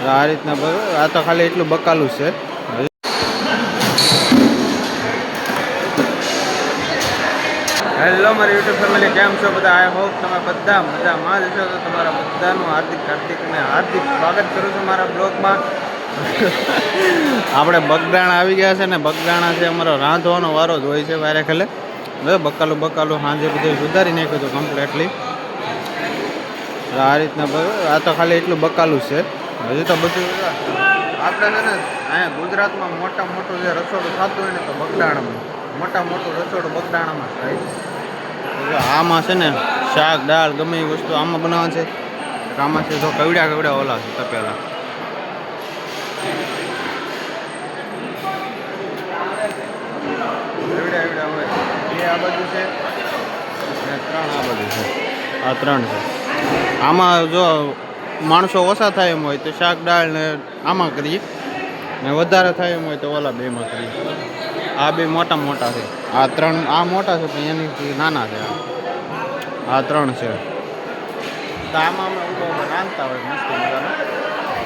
આ રીતના બરોબર. આ તો ખાલી એટલું બકાલું છે. હેલો મારી યુટ્યુબ ફેમિલી, કેમ છો બધા? આઈ હોપ તમે બધા મજામાં જ છો. તો તમારા બધાનું હાર્દિક સ્વાગત કરું છું મારા બ્લોગમાં. આપણે બગદાણા આવી ગયા છે ને બગદાણા છે અમારો રાંધવાનો વારો જ હોય છે વારે ખેલે. હવે બકાલું સાંજે બધું સુધારી નાખ્યું હતું કમ્પ્લીટલી. આ રીતના બરોબર. આ તો ખાલી એટલું બકાલું છે. હજી તો બધું આપણે છે ને અહીંયા ગુજરાતમાં મોટું જે રસોડું થતું હોય ને તો બગદાણામાં મોટું રસોડું બગદાણામાં થાય. આમાં છે ને શાક દાળ ગમે એ વસ્તુ આમાં બનાવવા છે. આમાં છે તો કવડ્યા ઓલા છે તપેલા. એવડા હોય બે આ બાજુ છે અને 3 આ બાજુ છે. આ 3 છે. આમાં જો માણસો ઓછા થાય એમ હોય તો શાક દાળ ને આમાં કરીએ ને વધારે થાય એમ હોય તો ઓલા બેમાં કરીએ. આ બે મોટા છે. આ 3 આ મોટા છે પણ એની નાના છે. આ 3 છે. તો આમાં અમે રાંધતા હોય મસ્ત મજાનું.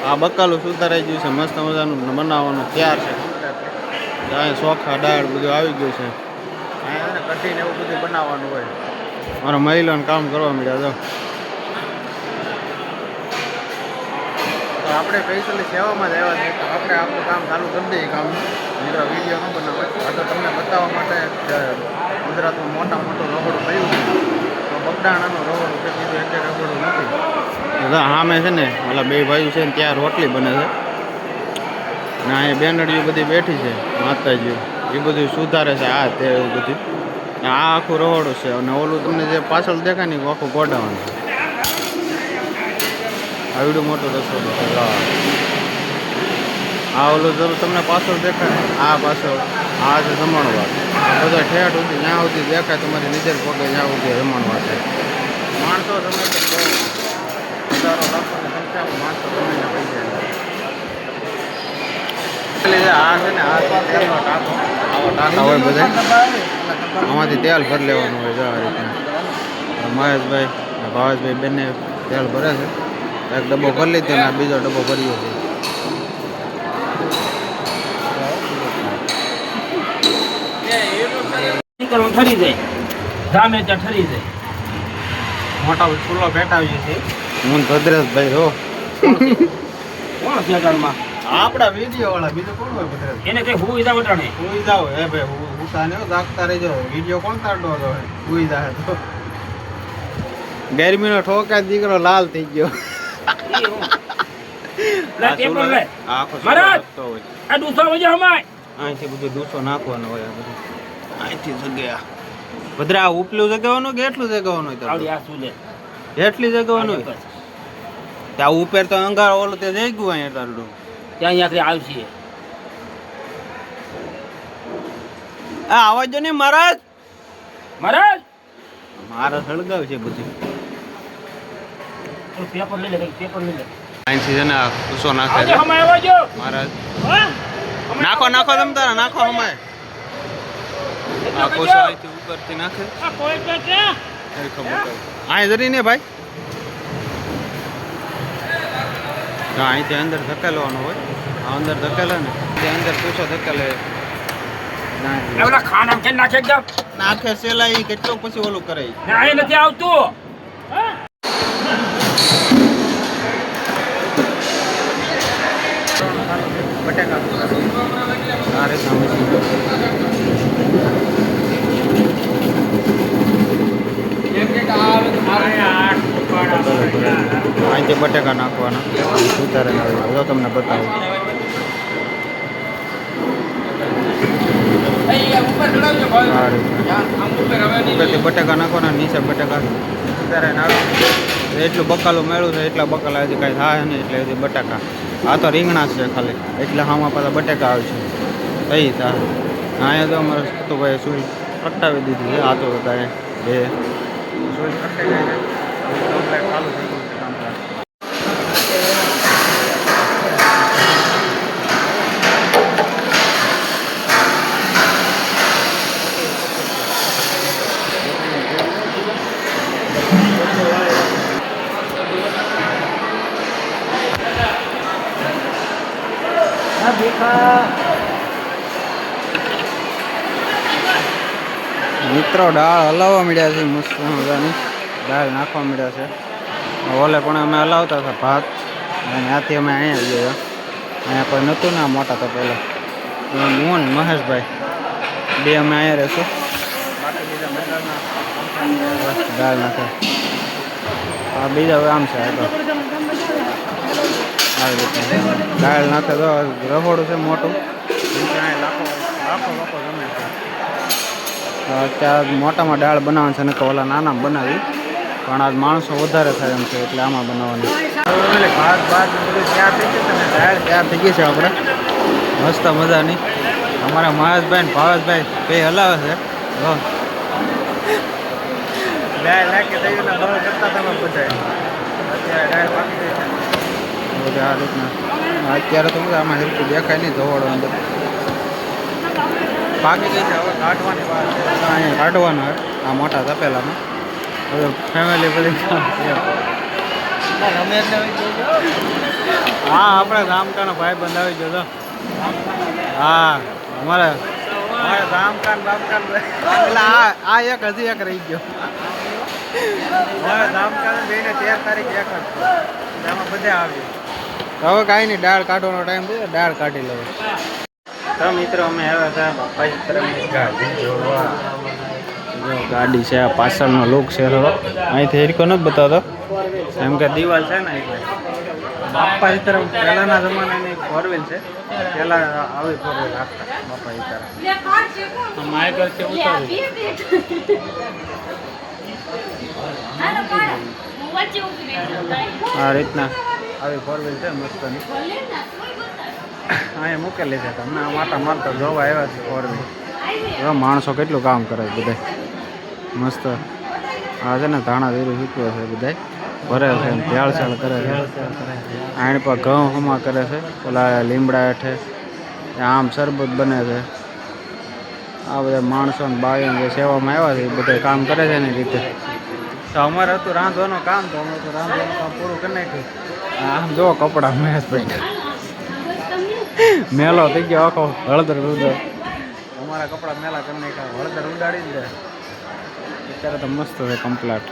આ બકાલું સુધારાઈ ગયું છે મસ્ત મજાનું બનાવવાનું તૈયાર છે. અહીંયા ચોખા દાળ બધું આવી ગયું છે. અહીંયા કઢીને એવું બધું બનાવવાનું હોય. મારા મહિલાને કામ કરવા મળ્યા તો આપણે સ્પેશિયલી સેવામાં જ આવ્યા છીએ. તો આપણે આપણું કામ ચાલુ કરી દઈએ. કામ વિડીયો ન બનાવે આ તો તમને બતાવવા માટે ગુજરાતમાં મોટું રગડું થયું છે. તો બગદાણાનું રગડું છે, બીજું એક રગડું નથી. સામે છે ને ઓલા બે ભાઈઓ છે ને ત્યાં રોટલી બને છે ને અહીંયા બેનડીઓ બધી બેઠી છે માતાજીઓ એ બધું સુધારે છે. આ તે એવું બધું આ આખું રહોડું છે. અને ઓલું તમને જે પાછળ દેખાય ને આખું ગોડાવાનું છે. આવડું મોટું રસોડું છે. આ ઓલું તમને પાછળ દેખાય આ પાછળ આ છે જમણવાર. બધા ઠેઠ સુધી જ્યાં સુધી દેખાય તમારી નજર પગે જ્યાં સુધી જમણવાર છે. માણસો તમે બહુ હજારો લાખોની સંખ્યામાં માણસો જમીને પૈસા આ છે ને આ તેલનો ટાંકો આવો ટાંકા હોય બધા આમાંથી તેલ ભરી લેવાનું હોય. આ રીતના મહેશભાઈ ભાવેશભાઈ બંને તેલ ભરે છે. એક ડબ્બો ભરી લીધો ને બીજો ડબ્બો ભર્યો છે. મોટા ચૂલો પેટાવીએ છીએ હું ભદ્રેશભાઈ હો. કોણ છે ગામમાં? આપડા વિડીયો વાળા. બીજું કોણ હોય ભદ્રેશ? એને કઈ હુઈ જાવ અટાણે હુઈ જાવ. હે ભાઈ હુતા ને જાગતા રહેજો. વિડીયો કોણ તાડો હતો હુઈ જાય તો ગરમીનો ઠોકા દીકરો લાલ થઈ ગયો. અહીંથી બધું દૂસો નાખવાનો હોય. અહીંથી જગ્યા ભદ્રા ઉપલું જગાવવાનું કે એટલું જગાવવાનું હોય? એટલી જગાવવાનું હોય. ત્યાં ઉપર તો અંગાર ઓલું તે જઈ ગયું અહીંયા તારું ત્યાં આવશે. આ આવાજ જો ને મહારાજ મારા સળગાવ છે બધું. પેપર લઈ લે અહીંથી છે ને આ કુસો નાખે છે મહારાજ. નાખો તમ તારા નાખો હમાય. આ કુસો અહીંથી ઉપરથી નાખે. અહીં જરી ને ભાઈ અહીંથી અંદર ધકેલવાનું હોય. આ અંદર ધકેલે ને તે અંદર કુસો ધકેલે નાખે સેલા. કેટલો પછી ઓલું કરે નથી આવતું. બટેકા અહીંથી બટેકા નાખવાના સુધારે જો તમને બતાવું. ઉપરથી બટેકા નાખવાના નીચે બટેકા સુધારે નાખવા. એટલું બકાલું મેળવું છે એટલા બકાલા હજી કાંઈ થાય નહીં એટલે હજી બટાકા. આ તો રીંગણા છે ખાલી એટલે આમાં પાછા બટેકા આવે છે. થઈ થાય અહીંયા તો અમારે સતુભાઈ સુઈ કટાવી દીધી છે. આ તો કાંઈ બે સુઈ કટાઈ જાય ચાલુ થઈ ગયું છે કામકાજ. મિત્રો દાળ હલાવવા મળ્યા છે, મસ્ત મજાની દાળ નાખવા મળ્યા છે. ઓલે પણ અમે હલાવતા હતા ભાત, અને ત્યાંથી અમે અહીંયા ગયા. અહીંયા કોઈ નહોતું ને મોટા તો પહેલાં હું ને મહેશભાઈ બે અમે અહીંયા રહીશું. બાકી બીજા મંડળના દાળ નાખે. આ બીજા આમ છે આગળ આવી રીતે દાળ નાખે. તો રહોડું છે મોટું, લાખો લાખો લોકો જમે છે. અત્યારે મોટામાં દાળ બનાવવાની છે, ને ઓલા નાના બનાવી, પણ આજ માણસો વધારે થાય એમ છે એટલે આમાં બનાવવાની. ભાત ભાત બધું તૈયાર થઈ ગયું છે ને દાળ તૈયાર થઈ ગઈ છે આપણે મસ્ત મજાની. અમારા મહેશભાઈ ને ભાવેશભાઈ બે હલાવે છે. દાળ નાખી થઈ ગયું બરોબર કરતા તમે બધા. અત્યારે દાળ પાકી ગઈ છે બધે આ રીતના. અત્યારે તો આમાં હેરકું દેખાય નહીં ધોવાડો અંદર પાકી ગઈ છે. હવે કાઢવાની વાત છે, અહીંયા કાઢવાનો હોય આ મોટા તપેલામાં. હવે ફેમિલી બધી હા આપણે ગામકાનો ભાઈ બંધ આવી ગયો તો. હા અમારે ગામકાન બામકાન એટલે આ એક હજી એક રહી ગયો. હવે ગામકાન બેને 13 તારીખ એક જ એમાં બધે આવ્યું. હવે કાંઈ નહીં, દાળ કાઢવાનો ટાઈમ થયો, દાળ કાઢી લઈએ. તો મિત્રો અમે આવ્યા હતા બાપા ગાડી જોવા. ગાડી છે, આ પાછળનો લુક છે. અહીંથી હિરકો નથી બતાવતો એમ કે દિવાલ છે ને એટલે. બાપા હિતરમ પહેલાના જમાનાની ફોરવ્હીલ છે, પહેલાં આવી ફોરવ્હીલ રાખતા બાપા હિતરમ. આ રીતના આવી ફોરવ્હીલ છે મસ્તની. અહીંયા મૂકેલી છે, તમને માતા મારતા જોવા આવ્યા છે ફોરવ્હીલ. હવે માણસો કેટલું કામ કરે બધા મસ્ત. આ છે ને ધાણા ધીરું શીખવે છે બધા, ભરે છે ભેળસેળ કરે છે. આણ પર ઘઉં હમા કરે છે, પેલા લીમડા હેઠે આમ શરબત બને છે. આ બધા માણસો ને બાઈઓ જે સેવામાં આવ્યા છે એ બધા કામ કરે છે એની રીતે. તો અમારે હતું રાંધવાનું કામ, તો અમે તો રાંધવાનું કામ પૂરું કરી નાખ્યું. આમ જો કપડા મહેશભાઈ મેલો થઈ ગયો આખો હળદર ઉદર. અમારા કપડા મેલા કરી નાખ્યા, હળદર ઉડાડી દે. અત્યારે તો મસ્ત છે કમ્પ્લેટ.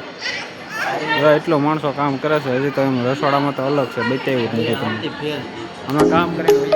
એટલો માણસો કામ કરે છે. હજી તો એમ રસોડામાં તો અલગ છે, બતાવ્યું જ નથી તમે. અમે કામ કરીને